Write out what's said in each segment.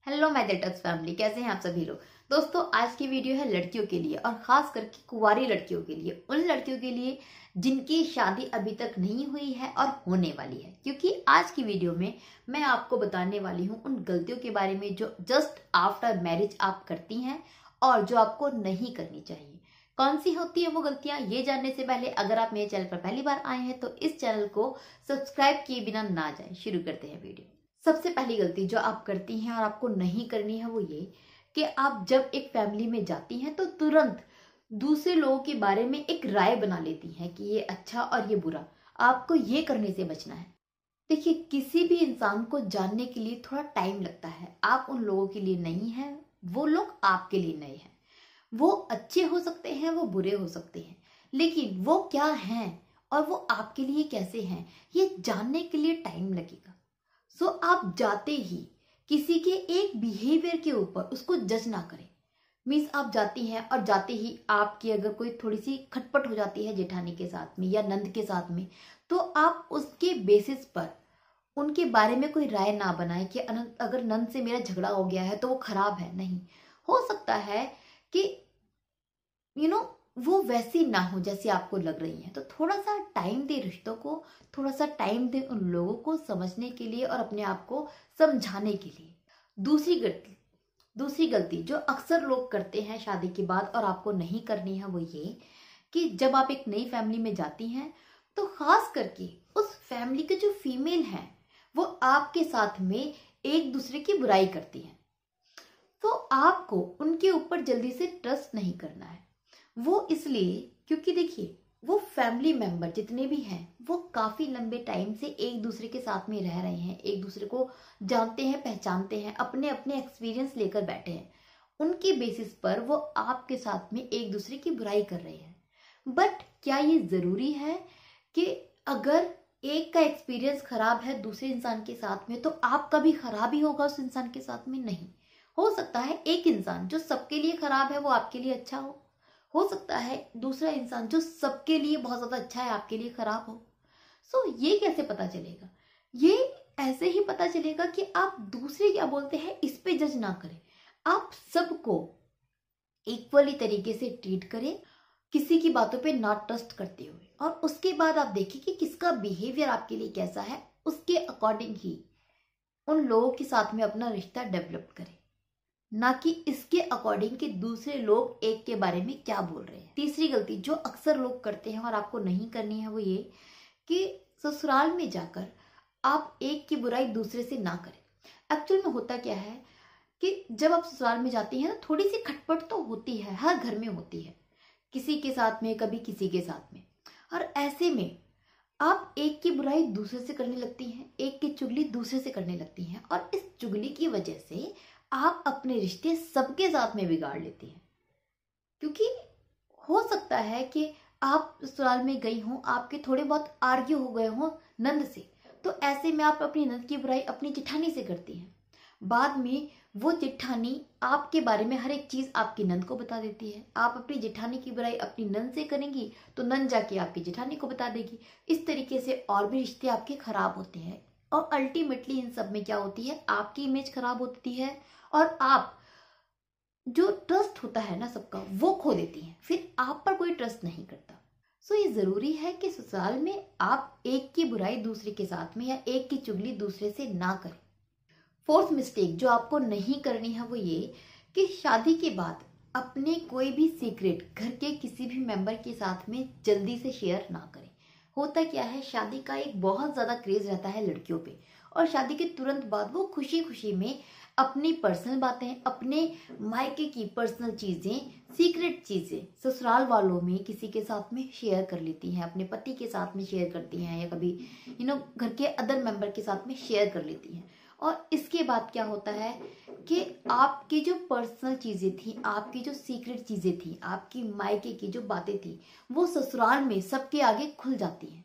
Hello my detox family, कैसे हैं आप सभी लोग। दोस्तों, आज की वीडियो है लड़कियों के लिए और खास करके कुंवारी लड़कियों के लिए, उन लड़कियों के लिए जिनकी शादी अभी तक नहीं हुई है और होने वाली है। क्योंकि आज की वीडियो में मैं आपको बताने वाली हूँ उन गलतियों के बारे में जो जस्ट आफ्टर मैरिज आप करती हैं और जो आपको नहीं करनी चाहिए। कौन सी होती है वो गलतियां, ये जानने से पहले अगर आप मेरे चैनल पर पहली बार आए हैं तो इस चैनल को सब्सक्राइब किए बिना ना जाएं। शुरू करते हैं वीडियो। सबसे पहली गलती जो आप करती हैं और आपको नहीं करनी है वो ये कि आप जब एक फैमिली में जाती हैं तो तुरंत दूसरे लोगों के बारे में एक राय बना लेती हैं कि ये अच्छा और ये बुरा। आपको ये करने से बचना है। देखिए, किसी भी इंसान को जानने के लिए थोड़ा टाइम लगता है। आप उन लोगों के लिए नहीं हैं, वो लोग आपके लिए नए हैं। वो अच्छे हो सकते हैं, वो बुरे हो सकते हैं, लेकिन वो क्या हैं और वो आपके लिए कैसे हैं ये जानने के लिए टाइम लगेगा। सो आप जाते ही किसी के एक बिहेवियर के ऊपर उसको जज ना करें। मीन्स आप जाती हैं और जाते ही आपकी अगर कोई थोड़ी सी खटपट हो जाती है जेठानी के साथ में या नंद के साथ में, तो आप उसके बेसिस पर उनके बारे में कोई राय ना बनाए कि अगर नंद से मेरा झगड़ा हो गया है तो वो खराब है। नहीं, हो सकता है कि वो वैसी ना हो जैसी आपको लग रही है। तो थोड़ा सा टाइम दे रिश्तों को, थोड़ा सा टाइम दे उन लोगों को समझने के लिए और अपने आप को समझाने के लिए। दूसरी गलती जो अक्सर लोग करते हैं शादी के बाद और आपको नहीं करनी है वो ये कि जब आप एक नई फैमिली में जाती हैं तो खास करके उस फैमिली के जो फीमेल हैं वो आपके साथ में एक दूसरे की बुराई करती हैं। तो आपको उनके ऊपर जल्दी से ट्रस्ट नहीं करना है। वो इसलिए क्योंकि देखिए, वो फैमिली मेंबर जितने भी हैं वो काफी लंबे टाइम से एक दूसरे के साथ में रह रहे हैं, एक दूसरे को जानते हैं, पहचानते हैं, अपने अपने एक्सपीरियंस लेकर बैठे हैं। उनके बेसिस पर वो आपके साथ में एक दूसरे की बुराई कर रहे हैं। बट क्या ये जरूरी है कि अगर एक का एक्सपीरियंस खराब है दूसरे इंसान के साथ में तो आपका भी खराब ही होगा उस इंसान के साथ में? नहीं। हो सकता है एक इंसान जो सबके लिए खराब है वो आपके लिए अच्छा हो सकता है दूसरा इंसान जो सबके लिए बहुत ज्यादा अच्छा है आपके लिए खराब हो। सो ये कैसे पता चलेगा? ये ऐसे ही पता चलेगा कि आप दूसरे क्या बोलते हैं इस पे जज ना करें। आप सबको इक्वली तरीके से ट्रीट करें, किसी की बातों पे ना ट्रस्ट करते हुए, और उसके बाद आप देखिए कि किसका बिहेवियर आपके लिए कैसा है, उसके अकॉर्डिंग ही उन लोगों के साथ में अपना रिश्ता डेवलप करें, ना कि इसके अकॉर्डिंग कि दूसरे लोग एक के बारे में क्या बोल रहे हैं। तीसरी गलती जो अक्सर लोग करते हैं और आपको नहीं करनी है वो ये कि ससुराल में जाकर आप एक की बुराई दूसरे से ना करें। एक्चुअल में होता क्या है कि जब आप ससुराल में जाती हैं तो थोड़ी सी खटपट तो होती है, हर घर में होती है, किसी के साथ में, कभी किसी के साथ में। और ऐसे में आप एक की बुराई दूसरे से करने लगती हैं, एक की चुगली दूसरे से करने लगती हैं, और इस चुगली की वजह से आप अपने रिश्ते सबके साथ में बिगाड़ लेती हैं। क्योंकि हो सकता है कि आप ससुराल में गई हों, आपके थोड़े बहुत आर्ग्यू हो गए हों नंद से, तो ऐसे में आप अपनी नंद की बुराई अपनी जेठानी से करती हैं। बाद में वो जेठानी आपके बारे में हर एक चीज आपकी नंद को बता देती है। आप अपनी जेठानी की बुराई अपनी नंद से करेंगी तो नंद जाके आपकी जेठानी को बता देगी। इस तरीके से और भी रिश्ते आपके खराब होते हैं, और अल्टीमेटली इन सब में क्या होती है, आपकी इमेज खराब होती है और आप जो ट्रस्ट होता है ना सबका वो खो देती हैं। फिर आप पर कोई ट्रस्ट नहीं करता। सो ये जरूरी है कि ससुराल में आप एक की बुराई दूसरे के साथ में या एक की चुगली दूसरे से ना करें। फोर्थ मिस्टेक जो आपको नहीं करनी है वो ये कि शादी के बाद अपने कोई भी सीक्रेट घर के किसी भी मेंबर के साथ में जल्दी से शेयर ना करें। होता क्या है, शादी का एक बहुत ज्यादा क्रेज रहता है लड़कियों पे, और शादी के तुरंत बाद वो खुशी खुशी में अपनी पर्सनल बातें, अपने मायके की पर्सनल चीजें, सीक्रेट चीजें ससुराल वालों में किसी के साथ में शेयर कर लेती हैं, अपने पति के साथ में शेयर करती हैं, या कभी घर के अदर मेंबर के साथ में शेयर कर लेती हैं। और इसके बाद क्या होता है कि आपकी जो पर्सनल चीजें थी, आपकी जो सीक्रेट चीजें थी, आपकी मायके की जो बातें थी, वो ससुराल में सबके आगे खुल जाती हैं,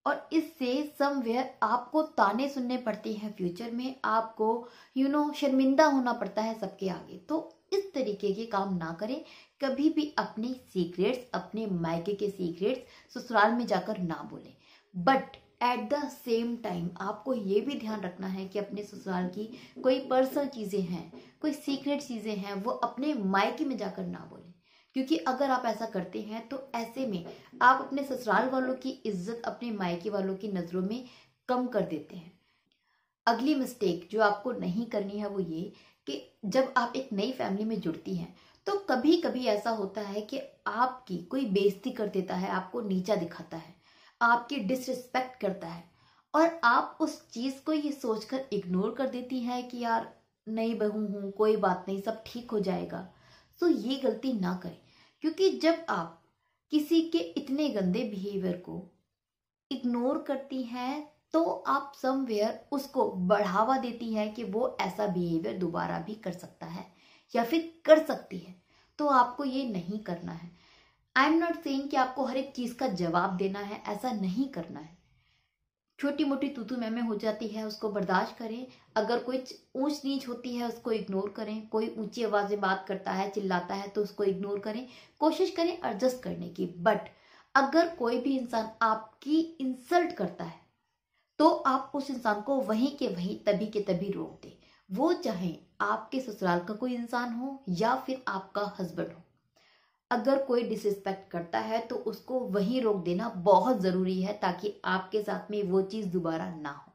और इससे समवेयर आपको ताने सुनने पड़ते हैं। फ्यूचर में आपको शर्मिंदा होना पड़ता है सबके आगे। तो इस तरीके के काम ना करें। कभी भी अपने सीक्रेट्स, अपने मायके के सीक्रेट्स ससुराल में जाकर ना बोलें। But at the same time आपको ये भी ध्यान रखना है कि अपने ससुराल की कोई पर्सनल चीज़ें हैं, कोई सीक्रेट चीज़ें हैं, वो अपने मायके में जाकर ना बोलें। क्योंकि अगर आप ऐसा करते हैं तो ऐसे में आप अपने ससुराल वालों की इज्जत अपने मायके वालों की नज़रों में कम कर देते हैं। अगली मिस्टेक जो आपको नहीं करनी है वो ये कि जब आप एक नई फैमिली में जुड़ती हैं तो कभी कभी ऐसा होता है कि आपकी कोई बेइज्जती कर देता है, आपको नीचा दिखाता है, आपकी डिसरिस्पेक्ट करता है, और आप उस चीज़ को ये सोचकर इग्नोर कर देती हैं कि यार नई बहू हूँ, कोई बात नहीं, सब ठीक हो जाएगा। तो ये गलती ना करें, क्योंकि जब आप किसी के इतने गंदे बिहेवियर को इग्नोर करती हैं तो आप समवेयर उसको बढ़ावा देती हैं कि वो ऐसा बिहेवियर दोबारा भी कर सकता है या फिर कर सकती है। तो आपको ये नहीं करना है। आई एम नॉट सेइंग कि आपको हर एक चीज का जवाब देना है, ऐसा नहीं करना है। छोटी मोटी तू मैं हो जाती है उसको बर्दाश्त करें, अगर कोई ऊंच नीच होती है उसको इग्नोर करें, कोई ऊंची आवाज में बात करता है, चिल्लाता है तो उसको इग्नोर करें, कोशिश करें एडजस्ट करने की। बट अगर कोई भी इंसान आपकी इंसल्ट करता है तो आप उस इंसान को वहीं के वहीं तभी के तभी रोक दें, वो चाहे आपके ससुराल का कोई इंसान हो या फिर आपका हस्बैंड हो। अगर कोई डिसरिस्पेक्ट करता है तो उसको वहीं रोक देना बहुत जरूरी है, ताकि आपके साथ में वो चीज दोबारा ना हो।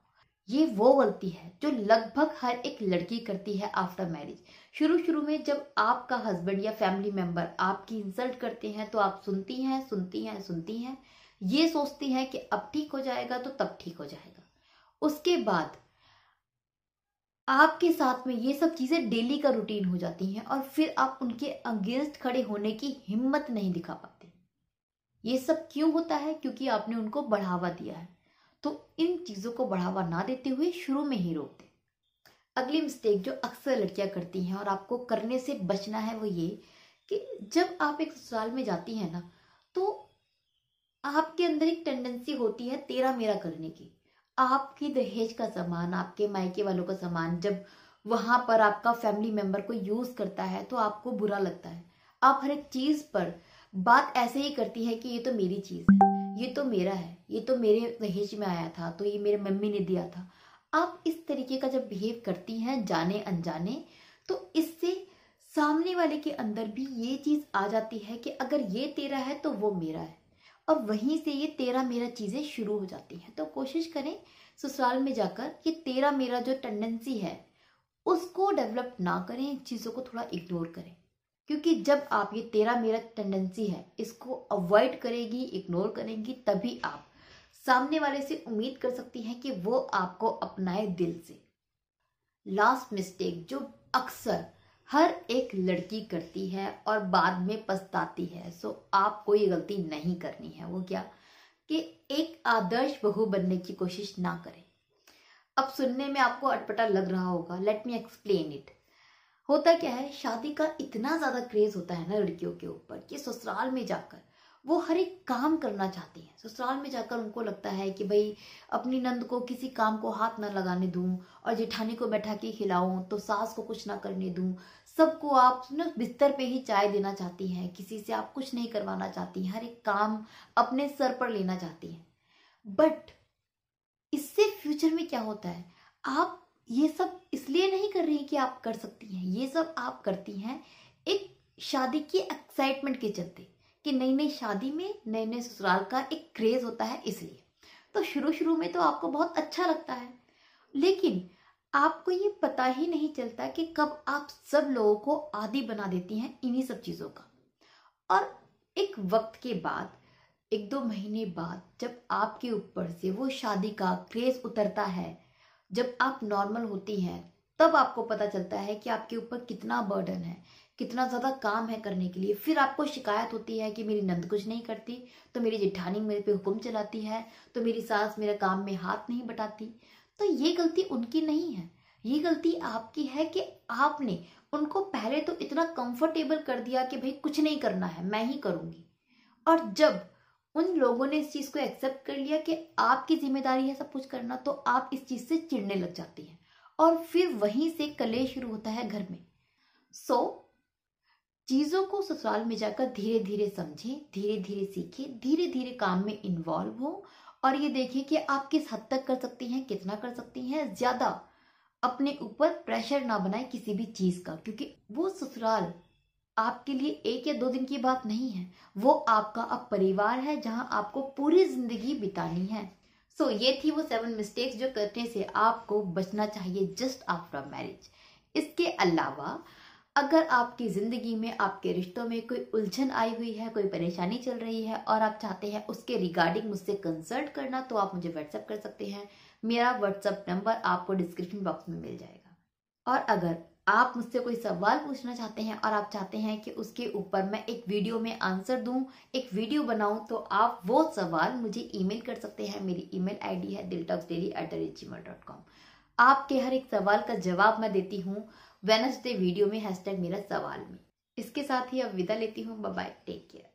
ये वो गलती है जो लगभग हर एक लड़की करती है आफ्टर मैरिज। शुरू शुरू में जब आपका हस्बैंड या फैमिली मेंबर आपकी इंसल्ट करते हैं तो आप सुनती हैं सुनती हैं सुनती हैं, ये सोचती हैं कि अब ठीक हो जाएगा तो तब ठीक हो जाएगा। उसके बाद आपके साथ में ये सब चीजें डेली का रूटीन हो जाती हैं और फिर आप उनके अगेंस्ट खड़े होने की हिम्मत नहीं दिखा पाते। ये सब क्यों होता है? क्योंकि आपने उनको बढ़ावा दिया है। तो इन चीजों को बढ़ावा ना देते हुए शुरू में ही रोक दें। अगली मिस्टेक जो अक्सर लड़कियां करती हैं और आपको करने से बचना है वो ये कि जब आप एक ससुराल में जाती हैं ना, तो आपके अंदर एक टेंडेंसी होती है तेरा मेरा करने की। आपकी दहेज का सामान, आपके मायके वालों का सामान जब वहां पर आपका फैमिली मेंबर को यूज करता है तो आपको बुरा लगता है। आप हर एक चीज पर बात ऐसे ही करती है कि ये तो मेरी चीज है, ये तो मेरा है, ये तो मेरे दहेज में आया था, तो ये मेरे मम्मी ने दिया था। आप इस तरीके का जब बिहेव करती हैं जाने अनजाने, तो इससे सामने वाले के अंदर भी ये चीज आ जाती है कि अगर ये तेरा है तो वो मेरा है, और वहीं से ये तेरा मेरा चीजें शुरू हो जाती हैं। तो कोशिश करें ससुराल में जाकर ये तेरा मेरा जो टेंडेंसी है उसको डेवलप ना करें, चीजों को थोड़ा इग्नोर करें। क्योंकि जब आप ये तेरा मेरा टेंडेंसी है इसको अवॉइड करेगी, इग्नोर करेंगी, तभी आप सामने वाले से उम्मीद कर सकती हैं कि वो आपको अपनाए दिल से। लास्ट मिस्टेक जो अक्सर हर एक लड़की करती है और बाद में पछताती है, सो आपको ये गलती नहीं करनी है। वो क्या कि एक आदर्श बहू बनने की कोशिश ना करें। अब सुनने में आपको अटपटा लग रहा होगा, लेट मी एक्सप्लेन इट। होता क्या है, शादी का इतना ज्यादा क्रेज होता है ना लड़कियों के ऊपर कि ससुराल में जाकर वो हर एक काम करना चाहती हैं। ससुराल में जाकर उनको लगता है कि भाई अपनी नंद को किसी काम को हाथ ना लगाने दूं, और जेठानी को बैठा के खिलाऊं, तो सास को कुछ ना करने दूं, सबको आप ना बिस्तर पे ही चाय देना चाहती हैं, किसी से आप कुछ नहीं करवाना चाहती, हर एक काम अपने सर पर लेना चाहती हैं। बट इससे फ्यूचर में क्या होता है, आप ये सब इसलिए नहीं कर रही कि आप कर सकती हैं, ये सब आप करती हैं एक शादी की एक्साइटमेंट के चलते, कि नई नई शादी में नए नए ससुराल का एक क्रेज होता है इसलिए। तो शुरू शुरू में तो आपको बहुत अच्छा लगता है, लेकिन आपको ये पता ही नहीं चलता कि कब आप सब लोगों को आदी बना देती हैं इन्हीं सब चीजों का। और एक वक्त के बाद, एक दो महीने बाद, जब आपके ऊपर से वो शादी का क्रेज उतरता है, जब आप नॉर्मल होती हैं, तब आपको पता चलता है कि आपके ऊपर कितना बर्डन है, कितना ज्यादा काम है करने के लिए। फिर आपको शिकायत होती है कि मेरी नंद कुछ नहीं करती, तो मेरी जेठानी मेरे पे हुक्म चलाती है, तो मेरी सास मेरे काम में हाथ नहीं बटाती। तो ये गलती उनकी नहीं है, ये गलती आपकी है कि आपने उनको पहले तो इतना कंफर्टेबल कर दिया कि भाई कुछ नहीं करना है, मैं ही करूंगी। और जब उन लोगों ने इस चीज को एक्सेप्ट कर लिया कि आपकी जिम्मेदारी है सब कुछ करना, तो आप इस चीज से चिढ़ने लग जाती हैं, और फिर वहीं से कलेश शुरू होता है घर में। सो चीजों को ससुराल में जाकर धीरे धीरे समझें, धीरे धीरे सीखें, धीरे धीरे काम में इन्वॉल्व हो, और ये देखिए कि आप किस हद तक कर सकती हैं, कितना कर सकती हैं। ज्यादा अपने ऊपर प्रेशर ना बनाए किसी भी चीज का, क्योंकि वो ससुराल आपके लिए 1 या 2 दिन की बात नहीं है, वो आपका अब परिवार है जहां आपको पूरी जिंदगी बितानी है। सो ये थी वो 7 मिस्टेक्स जो करने से आपको बचना चाहिए जस्ट आफ्टर मैरिज। इसके अलावा अगर आपकी जिंदगी में, आपके रिश्तों में कोई उलझन आई हुई है, कोई परेशानी चल रही है और आप चाहते हैं उसके रिगार्डिंग मुझसे कंसल्ट करना, तो आप मुझे व्हाट्सएप कर सकते हैं। मेरा व्हाट्सएप नंबर आपको डिस्क्रिप्शन बॉक्स में मिल जाएगा। और अगर आप मुझसे कोई सवाल पूछना चाहते हैं और आप चाहते हैं कि उसके ऊपर मैं एक वीडियो में आंसर दूं, एक वीडियो बनाऊं, तो आप वो सवाल मुझे ईमेल कर सकते हैं। मेरी ईमेल आईडी है diltalksdaily@gmail.com। आपके हर एक सवाल का जवाब मैं देती हूँ वेडनेसडे वीडियो में, #मेरा सवाल में। इसके साथ ही अब विदा लेती हूँ। Bye bye, take care.